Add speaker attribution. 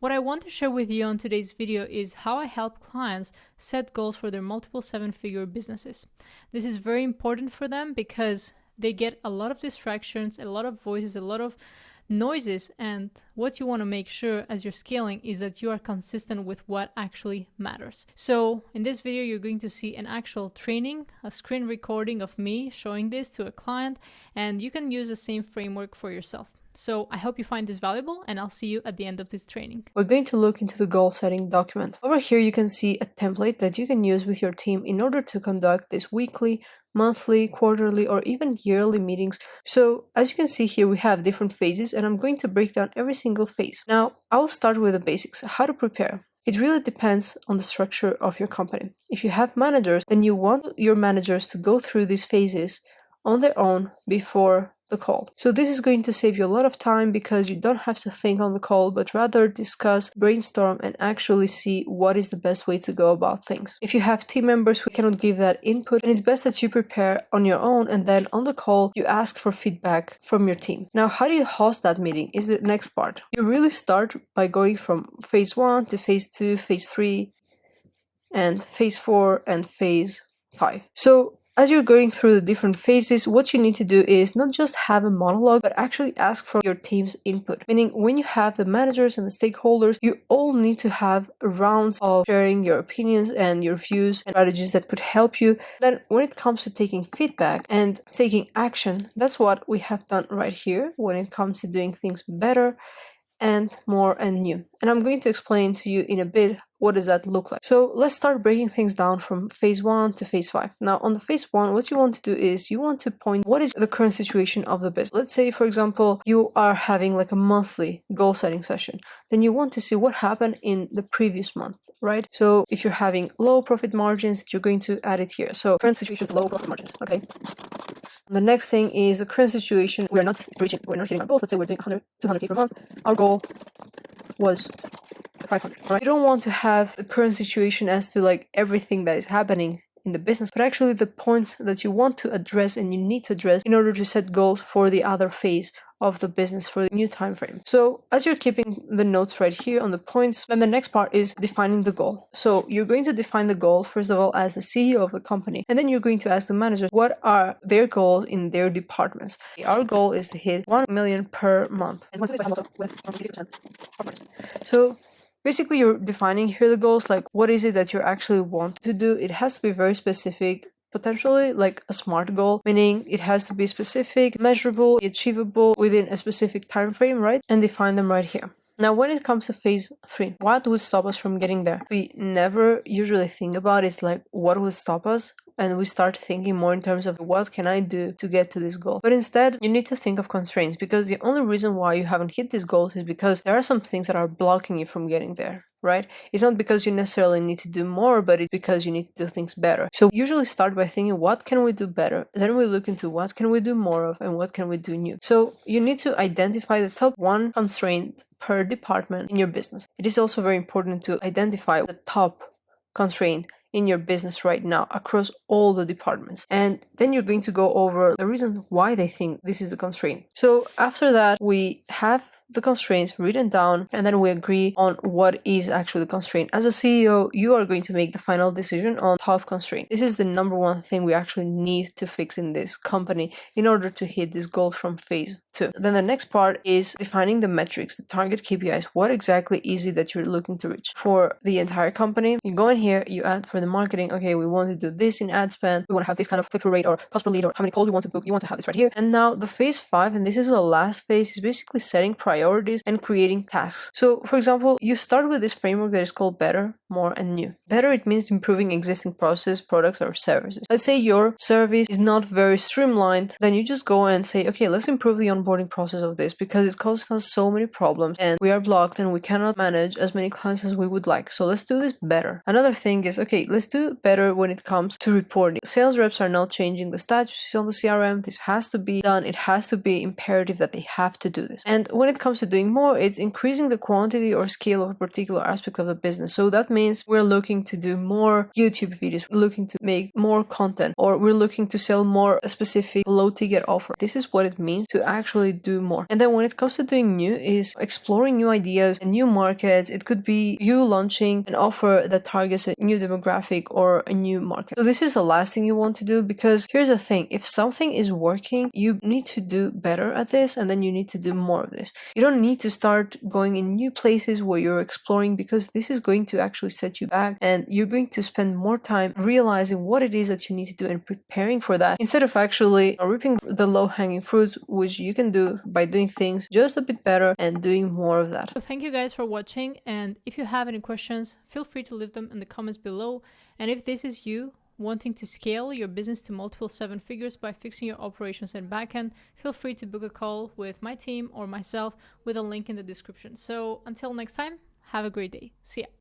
Speaker 1: What I want to share with you on today's video is how I help clients set goals for their multiple seven-figure businesses. This is very important for them because they get a lot of distractions, a lot of voices, a lot of noises, and what you want to make sure as you're scaling is that you are consistent with what actually matters. So in this video, you're going to see an actual training, a screen recording of me showing this to a client, and you can use the same framework for yourself. So I hope you find this valuable, and I'll see you at the end of this training.
Speaker 2: We're going to look into the goal setting document. Over here, you can see a template that you can use with your team in order to conduct these weekly, monthly, quarterly, or even yearly meetings. So as you can see here, we have different phases, and I'm going to break down every single phase. Now, I'll start with the basics, how to prepare. It really depends on the structure of your company. If you have managers, then you want your managers to go through these phases on their own before the call. So this is going to save you a lot of time because you don't have to think on the call, but rather discuss, brainstorm, and actually see what is the best way to go about things. If you have team members who cannot give that input, then it's best that you prepare on your own, and then on the call, you ask for feedback from your team. Now, how do you host that meeting is the next part. You really start by going from phase 1 to phase 2, phase 3, and phase 4, and phase 5. So as you're going through the different phases, what you need to do is not just have a monologue, but actually ask for your team's input. Meaning, when you have the managers and the stakeholders, you all need to have rounds of sharing your opinions and your views and strategies that could help you. Then when it comes to taking feedback and taking action, that's what we have done right here when it comes to doing things better and more and new. And I'm going to explain to you in a bit what does that look like. So let's start breaking things down from phase 1 to phase 5. Now on the phase 1, what you want to do is you want to point what is the current situation of the business. Let's say, for example, you are having like a monthly goal setting session. Then you want to see what happened in the previous month, right? So if you're having low profit margins, you're going to add it here. So current situation, low profit margins, okay? The next thing is the current situation. We're not hitting our goals. Let's say we're doing 100, 200K per month. Our goal was 500, right? You don't want to have the current situation as to like everything that is happening in the business, but actually the points that you want to address and you need to address in order to set goals for the other phase of the business for the new time frame. So as you're keeping the notes right here on the points, then the next part is defining the goal. So you're going to define the goal, first of all, as the CEO of the company, and then you're going to ask the managers what are their goals in their departments. Our goal is to hit 1 million per month. And so basically, you're defining here the goals, like what is it that you actually want to do. It has to be very specific, potentially like a SMART goal, meaning it has to be specific, measurable, achievable within a specific time frame, right? And define them right here. Now, when it comes to phase 3, what would stop us from getting there? We never usually think about is like what would stop us, and we start thinking more in terms of what can I do to get to this goal. But instead, you need to think of constraints, because the only reason why you haven't hit these goals is because there are some things that are blocking you from getting there. Right? It's not because you necessarily need to do more, but it's because you need to do things better. So usually start by thinking, what can we do better? Then we look into what can we do more of and what can we do new. So you need to identify the top one constraint per department in your business. It is also very important to identify the top constraint in your business right now across all the departments. And then you're going to go over the reason why they think this is the constraint. So after that, we have the constraints written down, and then we agree on what is actually the constraint. As a CEO, you are going to make the final decision on top constraint. This is the number one thing we actually need to fix in this company in order to hit this goal from phase 2. Then the next part is defining the metrics, the target KPIs. What exactly is it that you're looking to reach for the entire company? You go in here, you add for the marketing, okay, we want to do this in ad spend, we want to have this kind of click-through rate or cost per lead, or how many calls you want to book, you want to have this right here. And now the phase 5, and this is the last phase, is basically setting priorities and creating tasks. So for example, you start with this framework that is called better, more, and new. Better, it means improving existing processes, products, or services. Let's say your service is not very streamlined, then you just go and say, okay, let's improve the onboarding process of this because it's causing us so many problems and we are blocked and we cannot manage as many clients as we would like. So let's do this better. Another thing is, okay, let's do better when it comes to reporting. Sales reps are now changing the statuses on the CRM. This has to be done. It has to be imperative that they have to do this. And when it comes comes to doing more, it's increasing the quantity or scale of a particular aspect of the business. So that means we're looking to do more YouTube videos, we're looking to make more content, or we're looking to sell more a specific low ticket offer. This is what it means to actually do more. And then when it comes to doing new, is exploring new ideas and new markets. It could be you launching an offer that targets a new demographic or a new market. So this is the last thing you want to do, because here's the thing: if something is working, you need to do better at this, and then you need to do more of this. You don't need to start going in new places where you're exploring, because this is going to actually set you back, and you're going to spend more time realizing what it is that you need to do and preparing for that, instead of actually reaping the low-hanging fruits, which you can do by doing things just a bit better and doing more of that.
Speaker 1: So thank you guys for watching, and if you have any questions, feel free to leave them in the comments below. And if this is you wanting to scale your business to multiple 7 figures by fixing your operations and backend, feel free to book a call with my team or myself with a link in the description. So until next time, have a great day. See ya.